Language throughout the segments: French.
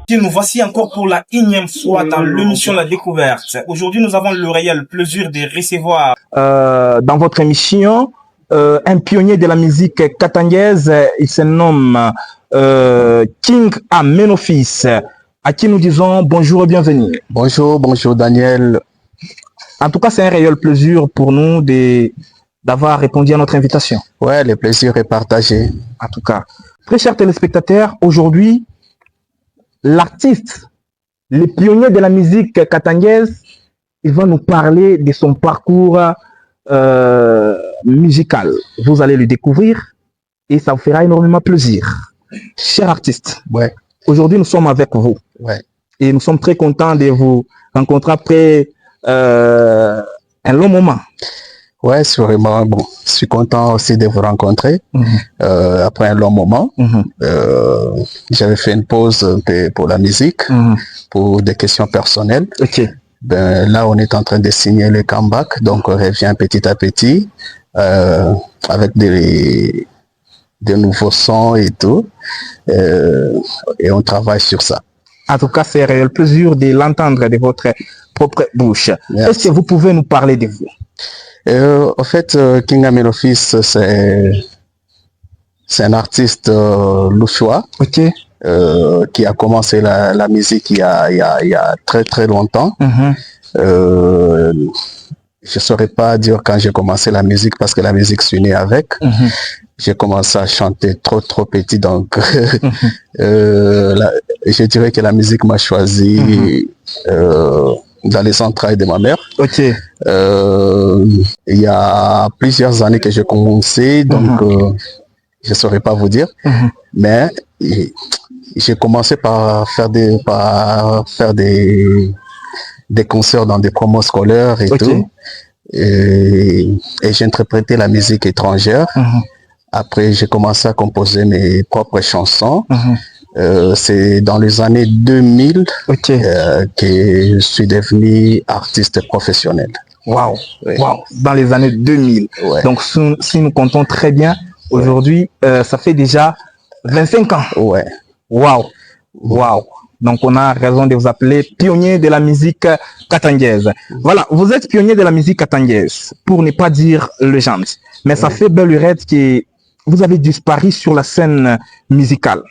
Nous voici encore pour la énième fois dans l'émission La Découverte. Aujourd'hui, nous avons le réel plaisir de recevoir dans votre émission un pionnier de la musique katangaise. Il se nomme King Amenofis, à qui nous disons bonjour et bienvenue. Bonjour, bonjour Daniel. En tout cas, c'est un réel plaisir pour nous d'avoir répondu à notre invitation. Ouais, le plaisir est partagé. En tout cas, très chers téléspectateurs, aujourd'hui, l'artiste, le pionnier de la musique katangaise, il va nous parler de son parcours musical. Vous allez le découvrir et ça vous fera énormément plaisir. Cher artiste, ouais. Aujourd'hui nous sommes avec vous. Ouais. Et nous sommes très contents de vous rencontrer après un long moment. Ouais, sûrement. Bon, je suis content aussi de vous rencontrer après un long moment. J'avais fait une pause pour la musique, pour des questions personnelles. Ok. Ben, là, on est en train de signer le comeback, donc on revient petit à petit avec des nouveaux sons et tout, et on travaille sur ça. En tout cas, c'est un réel plaisir de l'entendre de votre propre bouche. Est-ce que vous pouvez nous parler de vous? En fait, King Amenofis, c'est un artiste louchois, qui a commencé la musique il y a très très longtemps. Je ne saurais pas dire quand j'ai commencé la musique parce que la musique je suis né avec. J'ai commencé à chanter trop petit, donc je dirais que la musique m'a choisi dans les entrailles de ma mère. Il y a plusieurs années que j'ai commencé, donc je ne saurais pas vous dire, mais j'ai commencé par faire des concerts dans des promos scolaires et tout, et j'ai interprété la musique étrangère. Après, j'ai commencé à composer mes propres chansons. C'est dans les années 2000 que je suis devenu artiste professionnel. Waouh, wow. Dans les années 2000. Ouais. Donc, si nous comptons très bien, aujourd'hui, ça fait déjà 25 ans. Ouais. Waouh, waouh. Donc, on a raison de vous appeler pionnier de la musique katangaise. Voilà, vous êtes pionnier de la musique katangaise, pour ne pas dire légende. Mais ça fait belle lurette que vous avez disparu sur la scène musicale.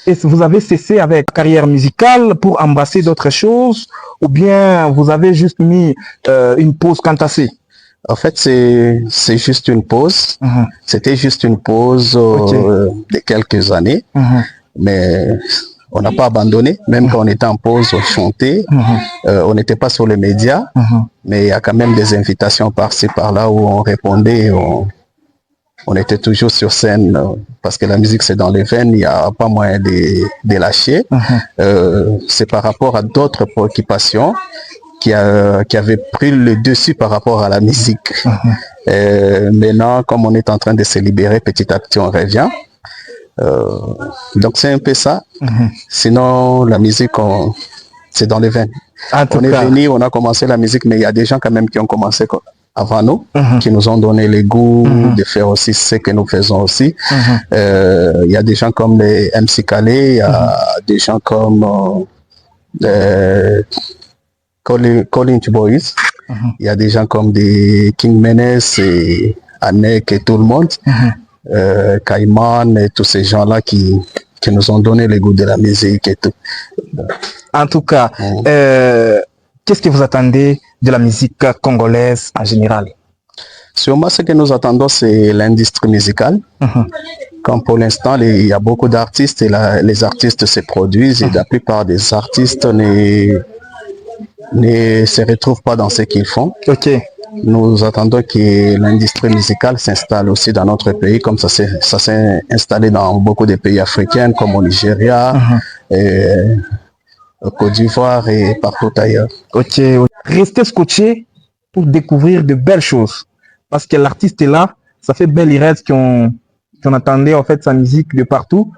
Est-ce que vous avez cessé avec la carrière musicale pour embrasser d'autres choses, ou bien vous avez juste mis une pause cantassée? En fait, c'est juste une pause. C'était juste une pause de quelques années, mais on n'a pas abandonné. Même quand on était en pause, on chantait. On n'était pas sur les médias, mais il y a quand même des invitations par-ci par-là où on répondait. On était toujours sur scène parce que la musique c'est dans les veines, il n'y a pas moyen de lâcher. C'est par rapport à d'autres préoccupations qui avaient pris le dessus par rapport à la musique. Maintenant, comme on est en train de se libérer petit à petit, on revient. Donc c'est un peu ça. Sinon, la musique, c'est dans les veines. On est venu, on a commencé la musique, mais il y a des gens quand même qui ont commencé avant nous, qui nous ont donné le goût de faire aussi ce que nous faisons aussi. Il y a des gens comme les MC Calais, il y a des gens comme Colin Boys, il y a des gens comme des King Menes et Anek et tout le monde, Caïman et tous ces gens-là qui nous ont donné le goût de la musique et tout. En tout cas, qu'est-ce que vous attendez de la musique congolaise en général? Sûrement, ce que nous attendons, c'est l'industrie musicale. Comme pour l'instant, il y a beaucoup d'artistes et les artistes se produisent et la plupart des artistes ne se retrouvent pas dans ce qu'ils font. Nous attendons que l'industrie musicale s'installe aussi dans notre pays, comme ça s'est installé dans beaucoup de pays africains, comme au Nigeria, au Côte d'Ivoire et partout ailleurs. Restez scotché pour découvrir de belles choses. Parce que l'artiste est là, ça fait belle lurette qu'on attendait en fait sa musique de partout.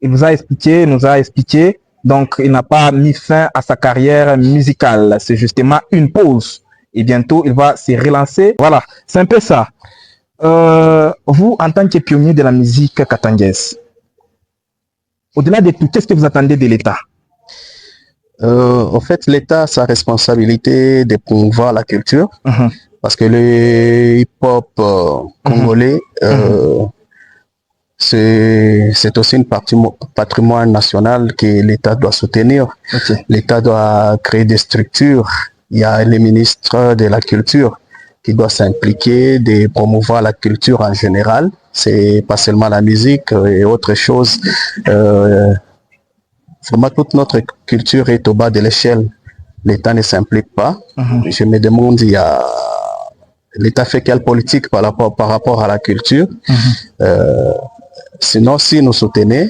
Il nous a expliqué, donc il n'a pas mis fin à sa carrière musicale. C'est justement une pause. Et bientôt, il va se relancer. Voilà, c'est un peu ça. Vous, en tant que pionnier de la musique katangaise, au-delà de tout, qu'est-ce que vous attendez de l'État? En fait, l'État a sa responsabilité de promouvoir la culture, parce que le hip-hop congolais, c'est aussi une partie patrimoine national que l'État doit soutenir. L'État doit créer des structures. Il y a les ministres de la culture qui doivent s'impliquer de promouvoir la culture en général. C'est pas seulement la musique et autre chose. Vraiment, toute notre culture est au bas de l'échelle. L'État ne s'implique pas. Je me demande, l'État fait quelle politique par rapport à la culture? Sinon, si nous soutenons,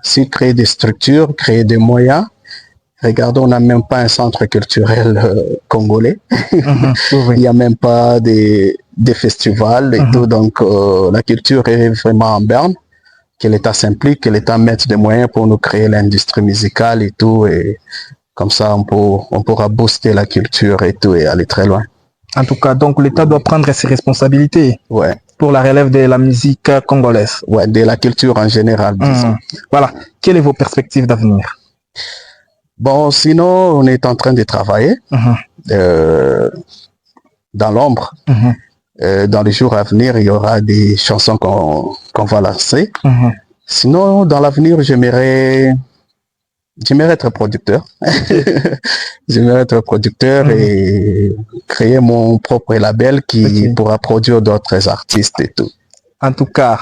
s'il crée des structures, crée des moyens, regardons, on n'a même pas un centre culturel congolais. Il n'y a même pas des festivals et tout. Donc, la culture est vraiment en berne. Que l'État s'implique, que l'État mette des moyens pour nous créer l'industrie musicale et tout. Et comme ça, on pourra booster la culture et tout et aller très loin. En tout cas, donc l'État doit prendre ses responsabilités pour la relève de la musique congolaise. Ouais, de la culture en général. Voilà. Quelles sont vos perspectives d'avenir? Bon, sinon, on est en train de travailler dans l'ombre. Dans les jours à venir, il y aura des chansons qu'on va lancer. Sinon, dans l'avenir, j'aimerais être producteur. J'aimerais être producteur et créer mon propre label qui pourra produire d'autres artistes et tout. En tout cas.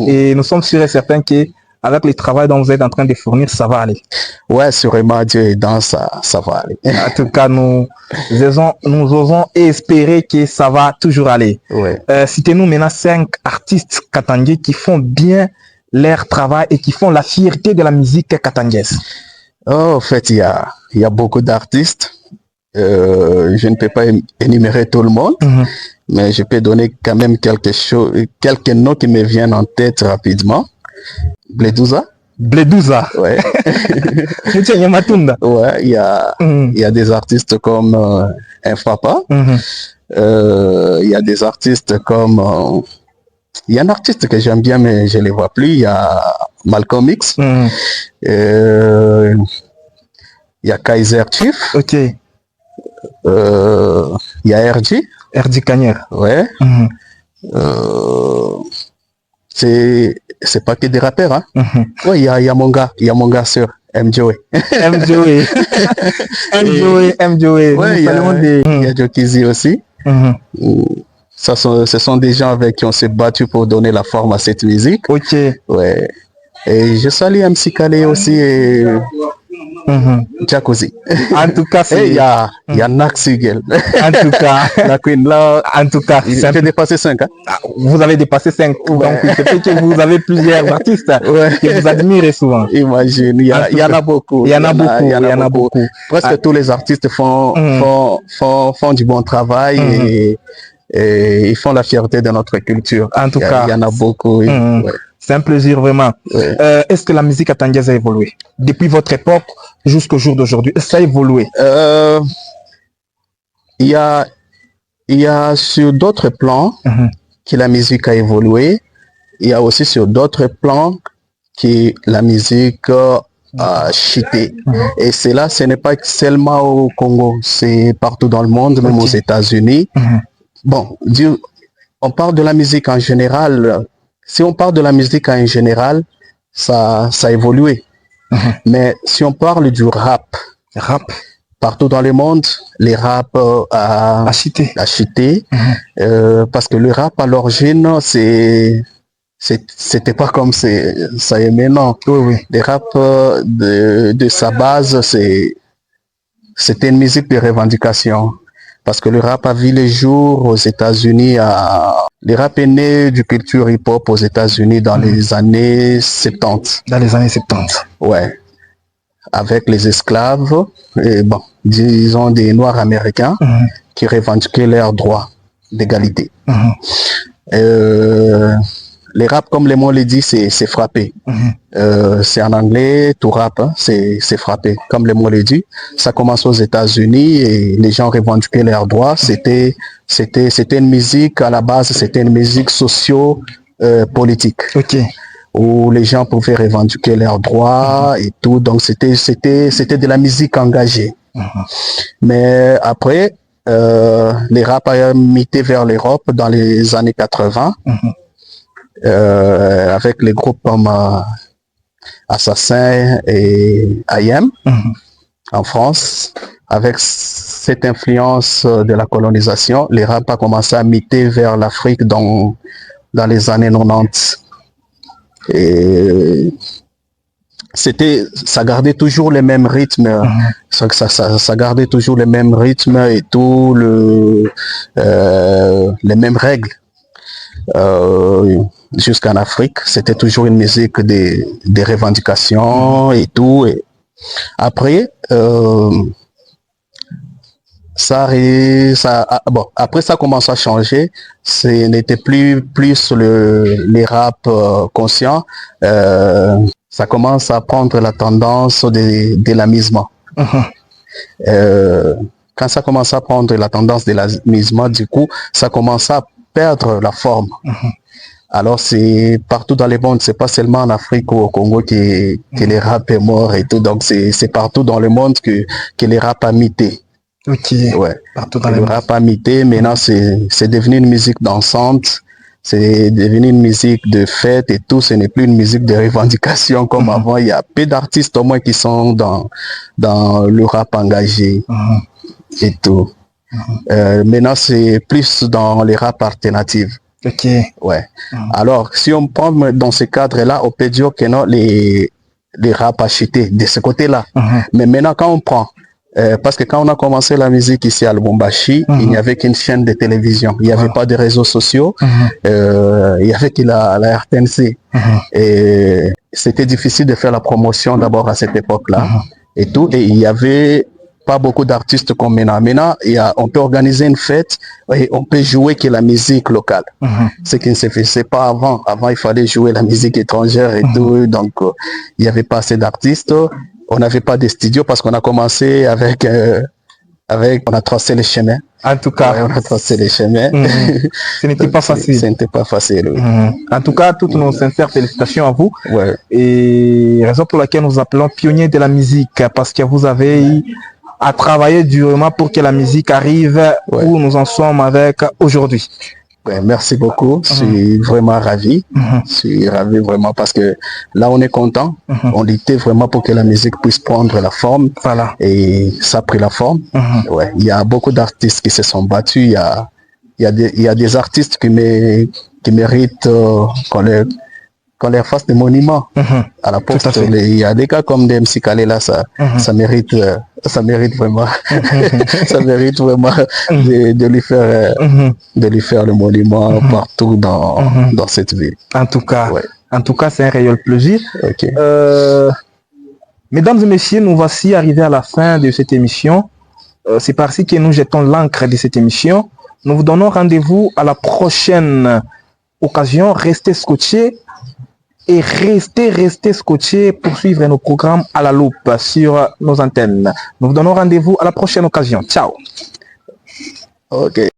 Et nous sommes sûrs et certains que avec le travail dont vous êtes en train de fournir, ça va aller. Ouais, sûrement, Dieu aidant, ça va aller. En tout cas, nous osons espérer que ça va toujours aller. Citez-nous maintenant 5 artistes katangais qui font bien leur travail et qui font la fierté de la musique katangaise. En fait, il y a beaucoup d'artistes. Je ne peux pas énumérer tout le monde, mais je peux donner quand même quelques noms qui me viennent en tête rapidement. Bledouza. Ouais. Ouais, il y a des artistes comme Infapa. Il y a des artistes comme... il y a un artiste que j'aime bien, mais je ne le vois plus. Il y a Malcolm X. Il y a Kaiser Chief. Il y a RG. RG Kanye. Ouais. C'est pas que des rappeurs, hein. Ouais, il y a mon gars sur MJOE. MJOE. Ouais, il y a Jokizi aussi. Ce sont des gens avec qui on s'est battu pour donner la forme à cette musique. Ouais. Et je salue MC Kale aussi et Jacuzzi. En tout cas, il y a Naxigel. En tout cas, la Queen là. En tout cas, j'ai dépassé 5. Hein? Vous avez dépassé 5. Donc, c'est fait que vous avez plusieurs artistes que vous admirez souvent. Imagine, il y en a beaucoup. Il y en a beaucoup. Presque tous les artistes font du bon travail et ils font la fierté de notre culture. En tout cas, il y en a beaucoup. C'est un plaisir vraiment. Est-ce que la musique katangaise a évolué depuis votre époque jusqu'au jour d'aujourd'hui? Ça a évolué. Il y a sur d'autres plans que la musique a évolué. Il y a aussi sur d'autres plans que la musique a chuté. Et cela, ce n'est pas seulement au Congo, c'est partout dans le monde, même aux États-Unis. Bon, on parle de la musique en général. Si on parle de la musique en général, ça a évolué. Mais si on parle du rap, partout dans le monde, les rap a chuté. Parce que le rap à l'origine, c'était pas comme ça est maintenant. Le rap de sa base, c'était une musique de revendication. Parce que le rap a vu les jours aux États-Unis. Le rap est né du culture hip-hop aux États-Unis dans les années 70. Dans les années 70. Ouais. Avec les esclaves, et bon, disons des Noirs américains qui revendiquaient leurs droits d'égalité. Les rap, comme les mots le disent, c'est frappé. C'est en anglais, tout rap, hein, c'est frappé. Comme les mots le disent, ça commence aux États-Unis et les gens revendiquaient leurs droits. C'était une musique, à la base, c'était une musique socio-politique. où les gens pouvaient revendiquer leurs droits et tout. Donc c'était de la musique engagée. Mais après, les rap a mité vers l'Europe dans les années 80, avec les groupes comme Assassin et IM en France. Avec cette influence de la colonisation, les rap a commencé à miter vers l'Afrique dans les années 90. Et ça gardait toujours les mêmes rythmes, ça gardait toujours les mêmes rythmes et tout, les mêmes règles. Jusqu'en Afrique, c'était toujours une musique des revendications et tout. Et après, après ça commence à changer. Ce n'était plus les rap conscients. Ça commence à prendre la tendance de l'amusement. Quand ça commence à prendre la tendance de l'amusement, du coup, ça commence à perdre la forme. Alors c'est partout dans le monde, c'est pas seulement en Afrique ou au Congo que les rap est mort et tout. Donc c'est partout dans le monde que les rap a mité. Ok. Ouais. Partout dans le rap a mité. Maintenant c'est devenu une musique dansante. C'est devenu une musique de fête et tout. Ce n'est plus une musique de revendication comme avant. Il y a peu d'artistes au moins qui sont dans le rap engagé et tout. Maintenant, c'est plus dans les rap alternatives. Ok. Ouais. Alors, si on prend dans ce cadre-là, on peut dire que non, les rap achetés de ce côté-là. Mais maintenant, quand on prend, parce que quand on a commencé la musique ici à Lubumbashi, il n'y avait qu'une chaîne de télévision. Il n'y avait pas de réseaux sociaux. Il y avait que la RTNC. Et c'était difficile de faire la promotion d'abord à cette époque-là. Et tout. Et il y avait pas beaucoup d'artistes comme maintenant. Maintenant, on peut organiser une fête et on peut jouer que la musique locale. Ce qui ne se faisait pas avant. Avant, il fallait jouer la musique étrangère et tout. Donc, il n'y avait pas assez d'artistes. On n'avait pas de studio parce qu'on a commencé on a tracé les chemins. En tout cas, on a tracé les chemins. Ce n'était pas facile. Ce n'était pas facile. Oui. En tout cas, toutes nos sincères félicitations à vous. Ouais. Et raison pour laquelle nous appelons pionniers de la musique, parce que vous avez à travailler durement pour que la musique arrive où nous en sommes avec aujourd'hui. Ouais, merci beaucoup, je suis vraiment ravi. Je suis ravi vraiment parce que là on est content. On luttait vraiment pour que la musique puisse prendre la forme. Voilà. Et ça a pris la forme. Ouais, il y a beaucoup d'artistes qui se sont battus. Il y a des artistes qui méritent qu'on leur fasse des monuments à la poste. Il y a des cas comme des MC Kalela, ça mérite vraiment, ça mérite vraiment de lui faire le monument partout dans cette ville. En tout cas, c'est un réel plaisir. Okay. Mesdames et messieurs, nous voici arrivés à la fin de cette émission. C'est par ici que nous jetons l'encre de cette émission. Nous vous donnons rendez-vous à la prochaine occasion. Restez scotchés. Et restez scotchés pour suivre nos programmes à la loupe sur nos antennes. Nous vous donnons rendez-vous à la prochaine occasion. Ciao. Ok.